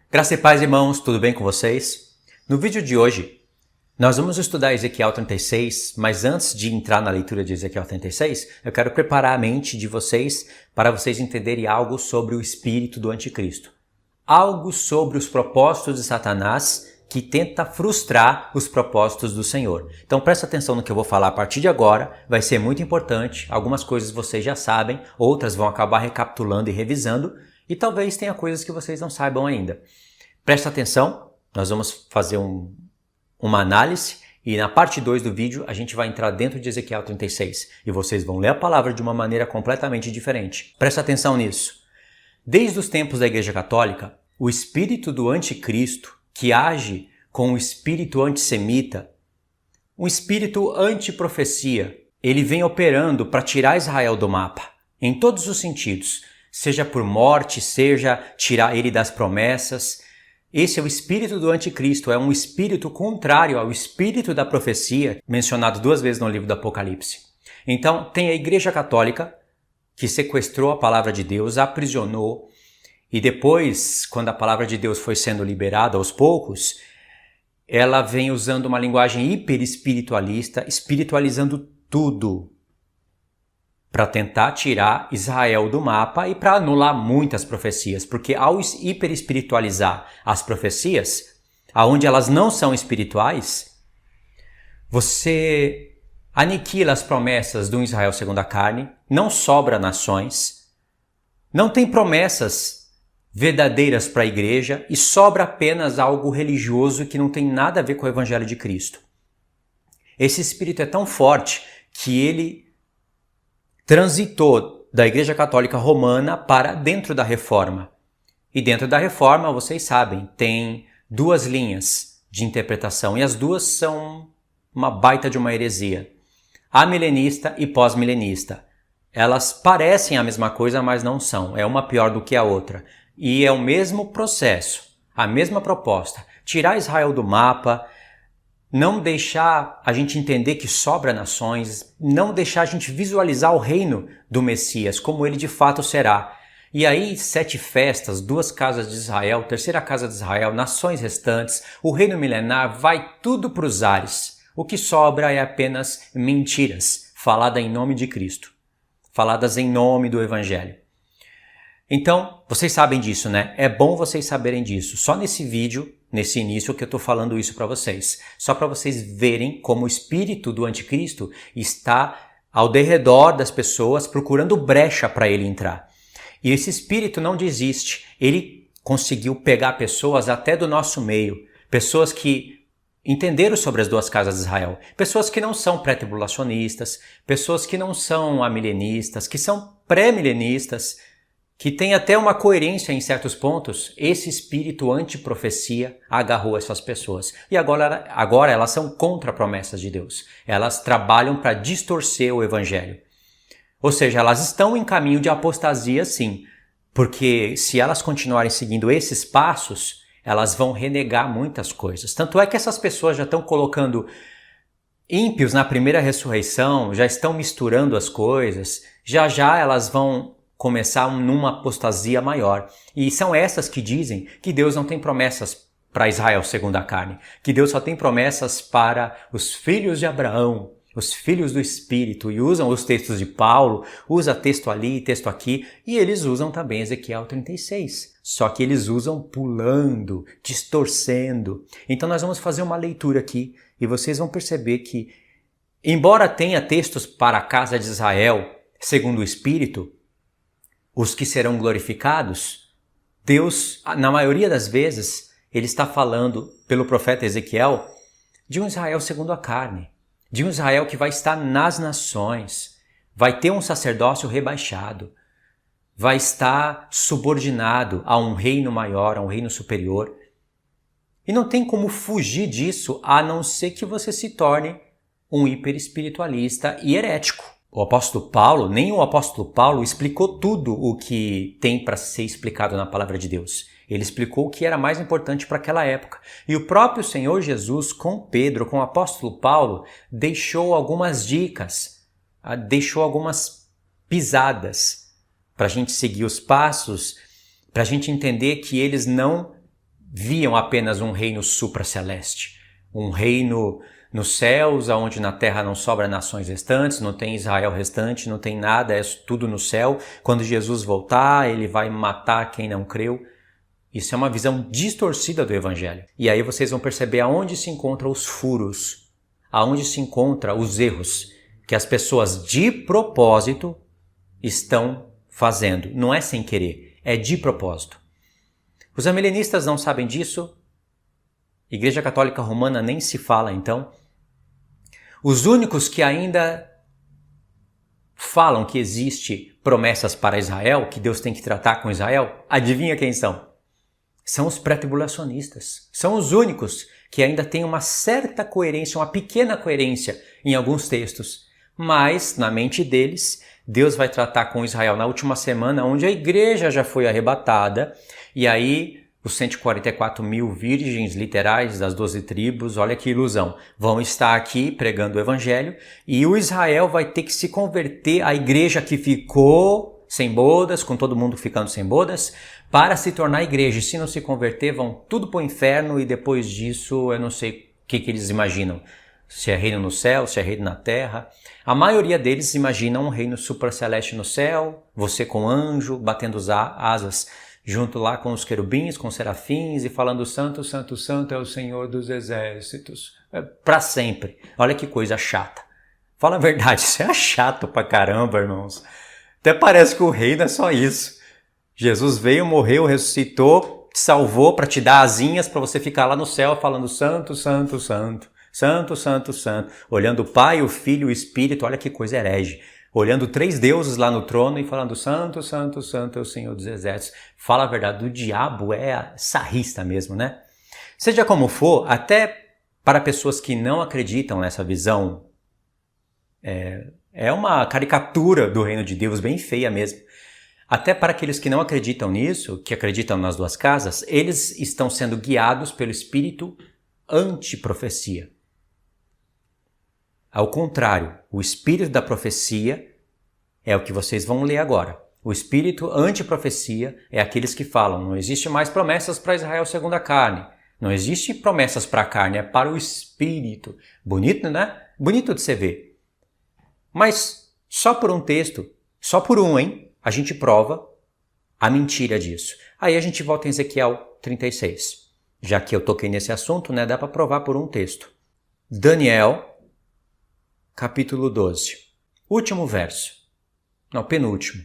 Graça e paz, irmãos, tudo bem com vocês? No vídeo de hoje, nós vamos estudar Ezequiel 36, mas antes de entrar na leitura de Ezequiel 36, eu quero preparar a mente de vocês para vocês entenderem algo sobre o espírito do anticristo. Algo sobre os propósitos de Satanás que tenta frustrar os propósitos do Senhor. Então presta atenção no que eu vou falar a partir de agora, vai ser muito importante. Algumas coisas vocês já sabem, outras vão acabar recapitulando e revisando, e talvez tenha coisas que vocês não saibam ainda. Presta atenção, nós vamos fazer uma análise e na parte 2 do vídeo a gente vai entrar dentro de Ezequiel 36 e vocês vão ler a palavra de uma maneira completamente diferente. Presta atenção nisso. Desde os tempos da Igreja Católica, o espírito do anticristo, que age com o espírito antissemita, um espírito antiprofecia, ele vem operando para tirar Israel do mapa, em todos os sentidos, seja por morte, seja tirar ele das promessas. Esse é o espírito do anticristo, é um espírito contrário ao espírito da profecia, mencionado 2 vezes no livro do Apocalipse. Então, tem a Igreja Católica, que sequestrou a palavra de Deus, a aprisionou, e depois, quando a palavra de Deus foi sendo liberada aos poucos, ela vem usando uma linguagem hiperespiritualista, espiritualizando tudo, para tentar tirar Israel do mapa e para anular muitas profecias, porque ao hiperespiritualizar as profecias, aonde elas não são espirituais, você aniquila as promessas do Israel segundo a carne, não sobra nações, não tem promessas verdadeiras para a igreja e sobra apenas algo religioso que não tem nada a ver com o Evangelho de Cristo. Esse espírito é tão forte que ele transitou da Igreja Católica Romana para dentro da Reforma. E dentro da Reforma, vocês sabem, tem 2 linhas de interpretação e as duas são uma baita de uma heresia. Amilenista e pós-milenista. Elas parecem a mesma coisa, mas não são. É uma pior do que a outra. E é o mesmo processo, a mesma proposta. Tirar Israel do mapa, não deixar a gente entender que sobra nações, não deixar a gente visualizar o reino do Messias, como ele de fato será. E aí 7 festas, 2 casas de Israel, 3ª casa de Israel, nações restantes, o reino milenar, vai tudo para os ares. O que sobra é apenas mentiras, faladas em nome de Cristo, faladas em nome do Evangelho. Então, vocês sabem disso, né? É bom vocês saberem disso. Só nesse vídeo, nesse início, que eu estou falando isso para vocês. Só para vocês verem como o espírito do anticristo está ao derredor das pessoas procurando brecha para ele entrar. E esse espírito não desiste. Ele conseguiu pegar pessoas até do nosso meio. Pessoas que entenderam sobre as 2 casas de Israel. Pessoas que não são pré-tribulacionistas. Pessoas que não são amilenistas. Que são pré-milenistas. Que tem até uma coerência em certos pontos. Esse espírito antiprofecia agarrou essas pessoas. E agora elas são contra promessas de Deus. Elas trabalham para distorcer o Evangelho. Ou seja, elas estão em caminho de apostasia, sim. Porque se elas continuarem seguindo esses passos, elas vão renegar muitas coisas. Tanto é que essas pessoas já estão colocando ímpios na primeira ressurreição, já estão misturando as coisas. Já já elas vão começar numa apostasia maior. E são essas que dizem que Deus não tem promessas para Israel segundo a carne, que Deus só tem promessas para os filhos de Abraão, os filhos do Espírito, e usam os textos de Paulo, usa texto ali, texto aqui, e eles usam também Ezequiel 36. Só que eles usam pulando, distorcendo. Então nós vamos fazer uma leitura aqui e vocês vão perceber que, embora tenha textos para a casa de Israel segundo o Espírito, os que serão glorificados, Deus, na maioria das vezes, ele está falando, pelo profeta Ezequiel, de um Israel segundo a carne, de um Israel que vai estar nas nações, vai ter um sacerdócio rebaixado, vai estar subordinado a um reino maior, a um reino superior. E não tem como fugir disso, a não ser que você se torne um hiperespiritualista e herético. O apóstolo Paulo, nem o apóstolo Paulo explicou tudo o que tem para ser explicado na palavra de Deus. Ele explicou o que era mais importante para aquela época. E o próprio Senhor Jesus, com Pedro, com o apóstolo Paulo, deixou algumas dicas, deixou algumas pisadas para a gente seguir os passos, para a gente entender que eles não viam apenas um reino supraceleste, um reino nos céus, onde na terra não sobra nações restantes, não tem Israel restante, não tem nada, é tudo no céu. Quando Jesus voltar, ele vai matar quem não creu. Isso é uma visão distorcida do Evangelho. E aí vocês vão perceber aonde se encontram os furos, aonde se encontram os erros que as pessoas de propósito estão fazendo. Não é sem querer, é de propósito. Os amilenistas não sabem disso. Igreja Católica Romana nem se fala, então. Os únicos que ainda falam que existe promessas para Israel, que Deus tem que tratar com Israel, adivinha quem são? São os pré-tribulacionistas. São os únicos que ainda têm uma certa coerência, uma pequena coerência em alguns textos. Mas, na mente deles, Deus vai tratar com Israel na última semana, onde a igreja já foi arrebatada, e aí os 144 mil virgens literais das 12 tribos, olha que ilusão, vão estar aqui pregando o evangelho, e o Israel vai ter que se converter, a igreja que ficou sem bodas, com todo mundo ficando sem bodas, para se tornar igreja. E se não se converter, vão tudo para o inferno, e depois disso eu não sei o que eles imaginam. Se é reino no céu, se é reino na terra. A maioria deles imaginam um reino supraceleste no céu, você com anjo, batendo as asas, junto lá com os querubins, com os serafins, e falando santo, santo, santo é o Senhor dos exércitos. Para sempre. Olha que coisa chata. Fala a verdade, isso é chato pra caramba, irmãos. Até parece que o reino é só isso. Jesus veio, morreu, ressuscitou, te salvou para te dar asinhas para você ficar lá no céu falando santo, santo, santo. Santo, santo, santo. Olhando o Pai, o Filho e o Espírito, olha que coisa herege. Olhando 3 deuses lá no trono e falando santo, santo, santo é o Senhor dos exércitos. Fala a verdade, o diabo é sarrista mesmo, né? Seja como for, até para pessoas que não acreditam nessa visão, é uma caricatura do reino de Deus bem feia mesmo. Até para aqueles que não acreditam nisso, que acreditam nas 2 casas, eles estão sendo guiados pelo espírito anti-profecia. Ao contrário, o espírito da profecia é o que vocês vão ler agora. O espírito anti-profecia é aqueles que falam, não existe mais promessas para Israel segundo a carne. Não existe promessas para a carne, é para o espírito. Bonito, né? Bonito de você ver. Mas só por um texto, só por um, hein? A gente prova a mentira disso. Aí a gente volta em Ezequiel 36. Já que eu toquei nesse assunto, né? Dá para provar por um texto. Daniel, capítulo 12. Último verso. Não, penúltimo.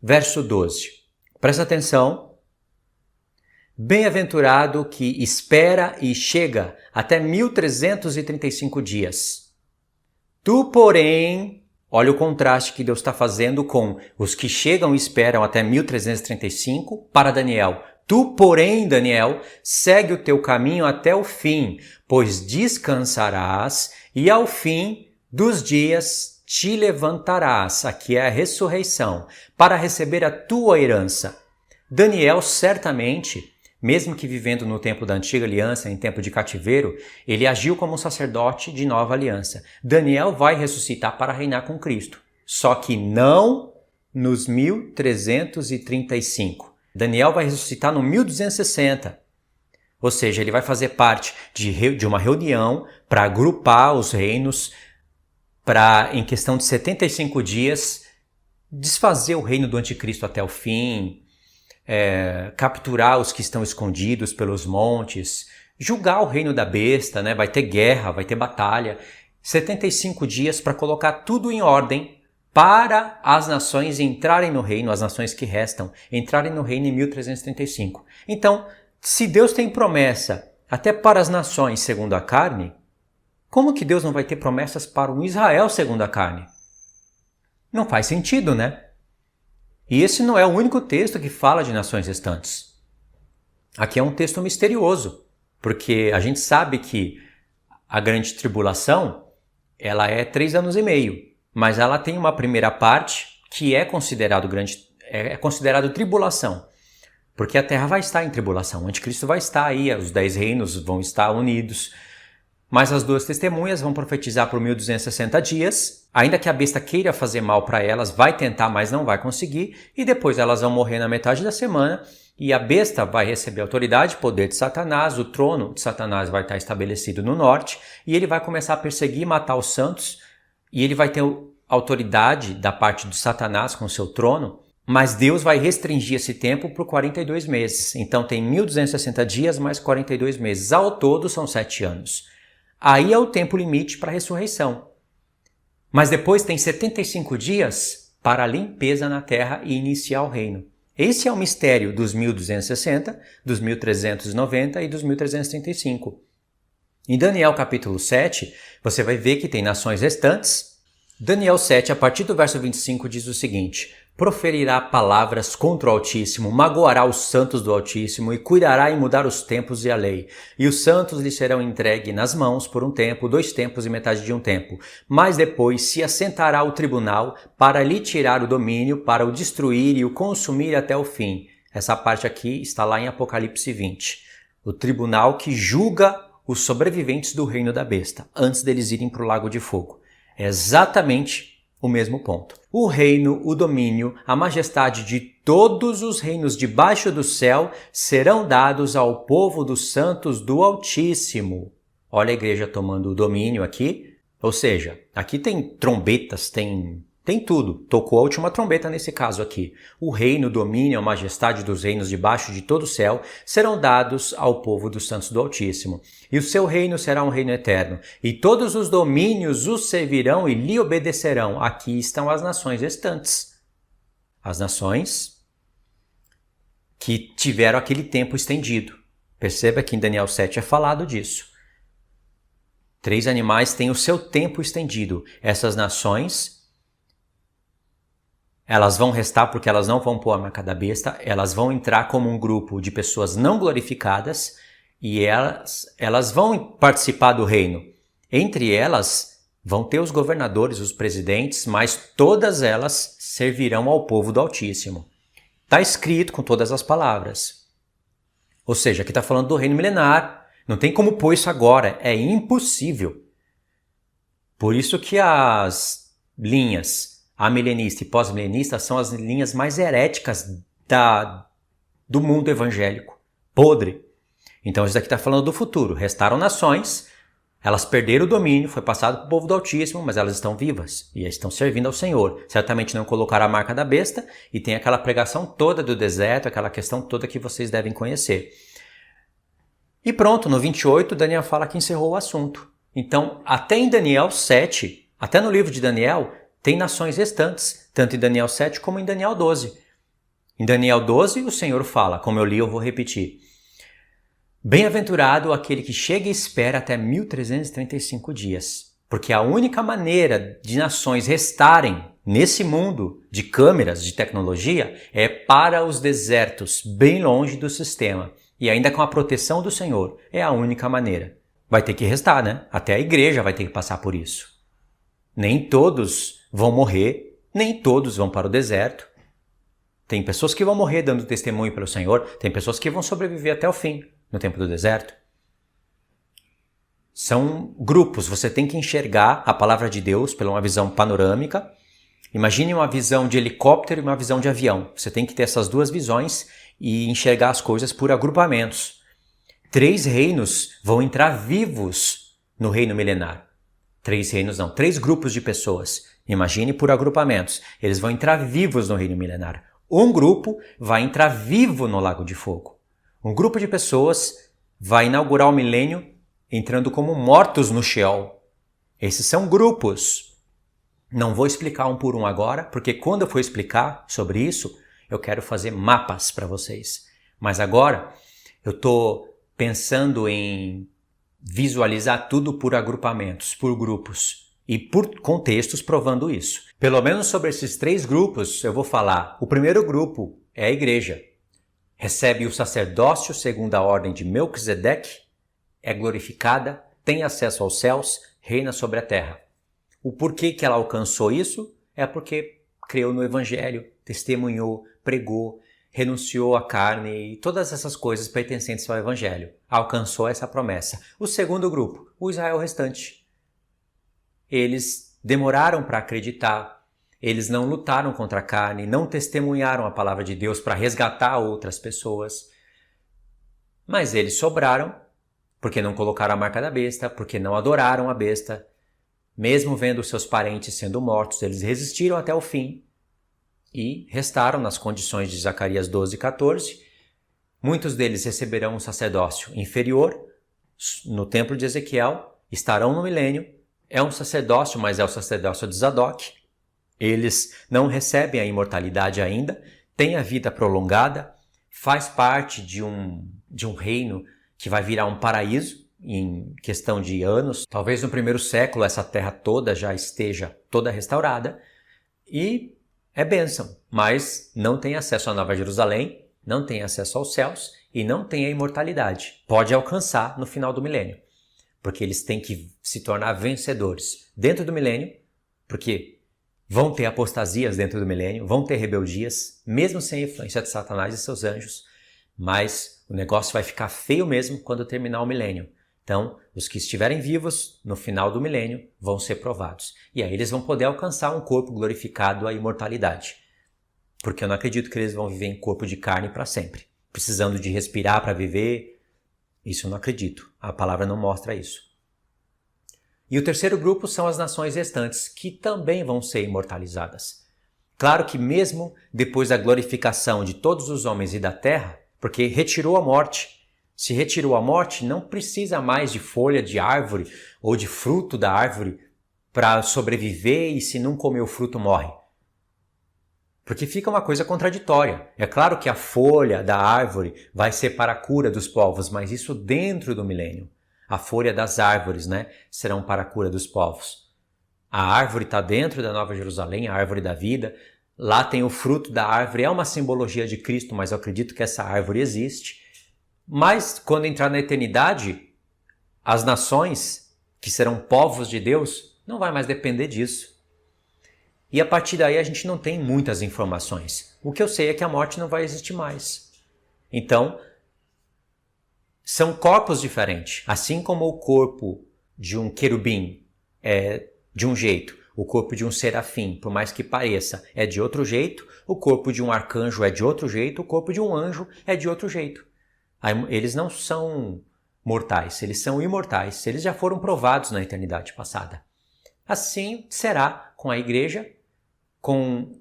Verso 12. Presta atenção. Bem-aventurado que espera e chega até 1335 dias. Tu, porém, olha o contraste que Deus está fazendo com os que chegam e esperam até 1335 para Daniel. Tu, porém, Daniel, segue o teu caminho até o fim, pois descansarás e ao fim dos dias te levantarás, aqui é a ressurreição, para receber a tua herança. Daniel, certamente, mesmo que vivendo no tempo da antiga aliança, em tempo de cativeiro, ele agiu como um sacerdote de nova aliança. Daniel vai ressuscitar para reinar com Cristo, só que não nos 1335. Daniel vai ressuscitar no 1260. Ou seja, ele vai fazer parte de uma reunião para agrupar os reinos, para, em questão de 75 dias, desfazer o reino do anticristo até o fim, capturar os que estão escondidos pelos montes, julgar o reino da besta, né? Vai ter guerra, vai ter batalha. 75 dias para colocar tudo em ordem para as nações entrarem no reino, as nações que restam, entrarem no reino em 1335. Então, se Deus tem promessa até para as nações segundo a carne, como que Deus não vai ter promessas para um Israel segundo a carne? Não faz sentido, né? E esse não é o único texto que fala de nações restantes. Aqui é um texto misterioso, porque a gente sabe que a grande tribulação, ela é 3 anos e meio, mas ela tem uma primeira parte que é considerado tribulação, porque a terra vai estar em tribulação, o anticristo vai estar aí, os 10 reinos vão estar unidos, mas as 2 testemunhas vão profetizar por 1260 dias, ainda que a besta queira fazer mal para elas, vai tentar, mas não vai conseguir, e depois elas vão morrer na metade da semana, E a besta vai receber autoridade, poder de Satanás, o trono de Satanás vai estar estabelecido no norte, e ele vai começar a perseguir e matar os santos, e ele vai ter autoridade da parte de Satanás com o seu trono, mas Deus vai restringir esse tempo por 42 meses. Então tem 1260 dias mais 42 meses. Ao todo são 7 anos. Aí é o tempo limite para a ressurreição. Mas depois tem 75 dias para a limpeza na terra e iniciar o reino. Esse é o mistério dos 1260, dos 1390 e dos 1335. Em Daniel capítulo 7, você vai ver que tem nações restantes. Daniel 7, a partir do verso 25, diz o seguinte: proferirá palavras contra o Altíssimo, magoará os santos do Altíssimo e cuidará em mudar os tempos e a lei. E os santos lhe serão entregues nas mãos por um tempo, 2 tempos e metade de um tempo. Mas depois se assentará o tribunal para lhe tirar o domínio, para o destruir e o consumir até o fim. Essa parte aqui está lá em Apocalipse 20. O tribunal que julga os sobreviventes do reino da besta, antes deles irem para o lago de fogo. É exatamente o mesmo ponto. O reino, o domínio, a majestade de todos os reinos debaixo do céu serão dados ao povo dos santos do Altíssimo. Olha a igreja tomando o domínio aqui. Ou seja, aqui tem trombetas, tem tudo. Tocou a última trombeta nesse caso aqui. O reino, o domínio, a majestade dos reinos debaixo de todo o céu serão dados ao povo dos santos do Altíssimo. E o seu reino será um reino eterno. E todos os domínios os servirão e lhe obedecerão. Aqui estão as nações restantes. As nações que tiveram aquele tempo estendido. Perceba que em Daniel 7 é falado disso. 3 animais têm o seu tempo estendido. Essas nações, elas vão restar porque elas não vão pôr a marca da besta, elas vão entrar como um grupo de pessoas não glorificadas e elas vão participar do reino. Entre elas vão ter os governadores, os presidentes, mas todas elas servirão ao povo do Altíssimo. Está escrito com todas as palavras. Ou seja, aqui está falando do reino milenar. Não tem como pôr isso agora, é impossível. Por isso que as linhas amilenista e pós-milenista são as linhas mais heréticas do mundo evangélico. Podre. Então isso daqui está falando do futuro. Restaram nações, elas perderam o domínio, foi passado para o povo do Altíssimo, mas elas estão vivas e estão servindo ao Senhor. Certamente não colocaram a marca da besta e tem aquela pregação toda do deserto, aquela questão toda que vocês devem conhecer. E pronto, no 28, Daniel fala que encerrou o assunto. Então, até em Daniel 7, até no livro de Daniel, tem nações restantes, tanto em Daniel 7 como em Daniel 12. Em Daniel 12, o Senhor fala, como eu li, eu vou repetir. Bem-aventurado aquele que chega e espera até 1335 dias, porque a única maneira de nações restarem nesse mundo de câmeras, de tecnologia, é para os desertos, bem longe do sistema, e ainda com a proteção do Senhor. É a única maneira. Vai ter que restar, né? Até a igreja vai ter que passar por isso. Nem todos vão morrer, nem todos vão para o deserto. Tem pessoas que vão morrer dando testemunho pelo Senhor, tem pessoas que vão sobreviver até o fim, no tempo do deserto. São grupos, você tem que enxergar a palavra de Deus pela uma visão panorâmica. Imagine uma visão de helicóptero e uma visão de avião. Você tem que ter essas duas visões e enxergar as coisas por agrupamentos. 3 reinos vão entrar vivos no reino milenar. 3 reinos não, 3 grupos de pessoas. Imagine por agrupamentos. Eles vão entrar vivos no reino milenar. Um grupo vai entrar vivo no lago de fogo. Um grupo de pessoas vai inaugurar o milênio entrando como mortos no Sheol. Esses são grupos. Não vou explicar um por um agora, porque quando eu for explicar sobre isso, eu quero fazer mapas para vocês. Mas agora eu estou pensando em visualizar tudo por agrupamentos, por grupos e por contextos provando isso. Pelo menos sobre esses 3 grupos eu vou falar. O primeiro grupo é a igreja. Recebe o sacerdócio segundo a ordem de Melquisedeque, é glorificada, tem acesso aos céus, reina sobre a terra. O porquê que ela alcançou isso é porque creu no evangelho, testemunhou, pregou, renunciou à carne e todas essas coisas pertencentes ao evangelho. Alcançou essa promessa. O segundo grupo, o Israel restante. Eles demoraram para acreditar, eles não lutaram contra a carne, não testemunharam a palavra de Deus para resgatar outras pessoas. Mas eles sobraram porque não colocaram a marca da besta, porque não adoraram a besta. Mesmo vendo seus parentes sendo mortos, eles resistiram até o fim e restaram nas condições de Zacarias 12:14. Muitos deles receberão um sacerdócio inferior no templo de Ezequiel, estarão no milênio. É um sacerdócio, mas é o sacerdócio de Zadok. Eles não recebem a imortalidade ainda, têm a vida prolongada, faz parte de um reino que vai virar um paraíso em questão de anos. Talvez no primeiro século essa terra toda já esteja toda restaurada e é bênção, mas não tem acesso à Nova Jerusalém, não tem acesso aos céus e não tem a imortalidade. Pode alcançar no final do milênio, porque eles têm que se tornar vencedores dentro do milênio, porque vão ter apostasias dentro do milênio, vão ter rebeldias, mesmo sem a influência de Satanás e seus anjos, mas o negócio vai ficar feio mesmo quando terminar o milênio. Então, os que estiverem vivos no final do milênio vão ser provados. E aí eles vão poder alcançar um corpo glorificado, a imortalidade. Porque eu não acredito que eles vão viver em corpo de carne para sempre, precisando de respirar para viver. Isso eu não acredito. A palavra não mostra isso. E o terceiro grupo são as nações restantes, que também vão ser imortalizadas. Claro que mesmo depois da glorificação de todos os homens e da terra, porque retirou a morte. Se retirou a morte, não precisa mais de folha de árvore ou de fruto da árvore para sobreviver e se não comer o fruto morre. Porque fica uma coisa contraditória. É claro que a folha da árvore vai ser para a cura dos povos, mas isso dentro do milênio. A folha das árvores, serão para a cura dos povos. A árvore está dentro da Nova Jerusalém, a árvore da vida. Lá tem o fruto da árvore, é uma simbologia de Cristo, mas eu acredito que essa árvore existe. Mas quando entrar na eternidade, as nações, que serão povos de Deus, não vai mais depender disso. E a partir daí a gente não tem muitas informações. O que eu sei é que a morte não vai existir mais. Então, são corpos diferentes. Assim como o corpo de um querubim é de um jeito, o corpo de um serafim, por mais que pareça, é de outro jeito, o corpo de um arcanjo é de outro jeito, o corpo de um anjo é de outro jeito. Eles não são mortais, eles são imortais, eles já foram provados na eternidade passada. Assim será com a igreja, com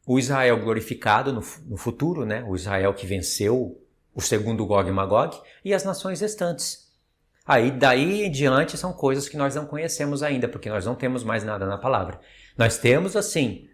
o Israel glorificado no futuro, o Israel que venceu o segundo Gog e Magog, e as nações restantes. Aí daí em diante são coisas que nós não conhecemos ainda, porque nós não temos mais nada na palavra. Nós temos, assim,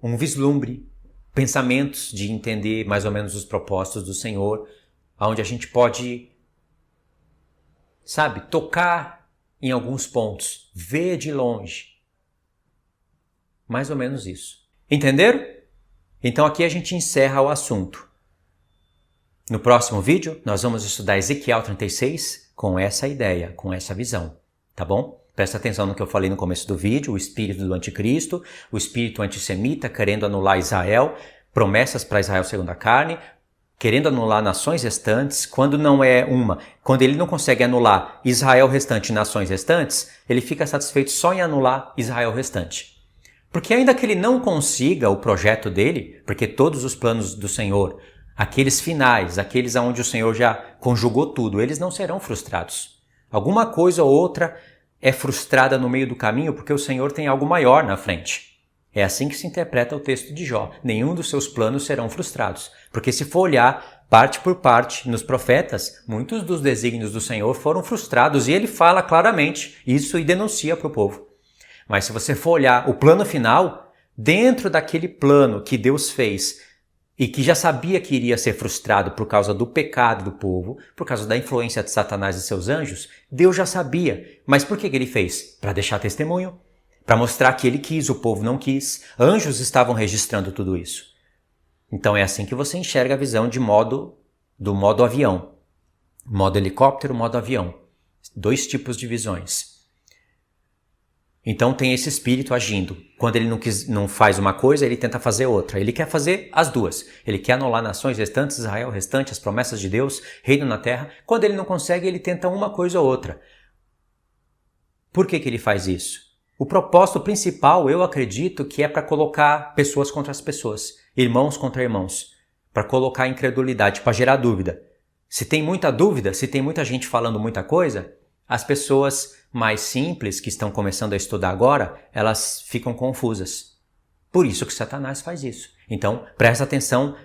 um vislumbre, pensamentos de entender mais ou menos os propósitos do Senhor, onde a gente pode, tocar em alguns pontos, ver de longe. Mais ou menos isso. Entenderam? Então aqui a gente encerra o assunto. No próximo vídeo, nós vamos estudar Ezequiel 36 com essa ideia, com essa visão, tá bom? Presta atenção no que eu falei no começo do vídeo, o espírito do anticristo, o espírito antissemita querendo anular Israel, promessas para Israel segundo a carne, querendo anular nações restantes, quando ele não consegue anular Israel restante e nações restantes, ele fica satisfeito só em anular Israel restante. Porque ainda que ele não consiga o projeto dele, porque todos os planos do Senhor, aqueles finais, aqueles onde o Senhor já conjugou tudo, eles não serão frustrados. Alguma coisa ou outra é frustrada no meio do caminho porque o Senhor tem algo maior na frente. É assim que se interpreta o texto de Jó. Nenhum dos seus planos serão frustrados. Porque se for olhar parte por parte nos profetas, muitos dos desígnios do Senhor foram frustrados e ele fala claramente isso e denuncia para o povo. Mas se você for olhar o plano final, dentro daquele plano que Deus fez e que já sabia que iria ser frustrado por causa do pecado do povo, por causa da influência de Satanás e seus anjos, Deus já sabia. Mas por que ele fez? Para deixar testemunho. Para mostrar que ele quis, o povo não quis. Anjos estavam registrando tudo isso. Então é assim que você enxerga a visão do modo avião. Modo helicóptero, modo avião. 2 tipos de visões. Então tem esse espírito agindo. Quando ele não faz uma coisa, ele tenta fazer outra. Ele quer fazer as duas. Ele quer anular nações restantes, Israel restante, as promessas de Deus, reino na terra. Quando ele não consegue, ele tenta uma coisa ou outra. Por que ele faz isso? O propósito principal, eu acredito, que é para colocar pessoas contra as pessoas, irmãos contra irmãos, para colocar incredulidade, para gerar dúvida. Se tem muita dúvida, se tem muita gente falando muita coisa, as pessoas mais simples que estão começando a estudar agora, elas ficam confusas. Por isso que Satanás faz isso. Então, presta atenção,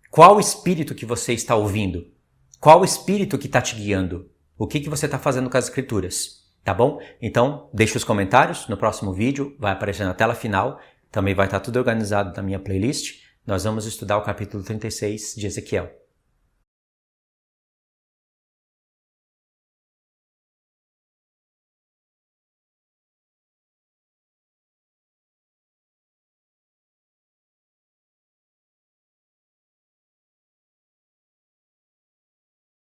qual espírito que você está ouvindo? Qual espírito que está te guiando? O que você está fazendo com as escrituras? Tá bom? Então, deixe os comentários. No próximo vídeo vai aparecer na tela final. Também vai estar tudo organizado na minha playlist. Nós vamos estudar o capítulo 36 de Ezequiel.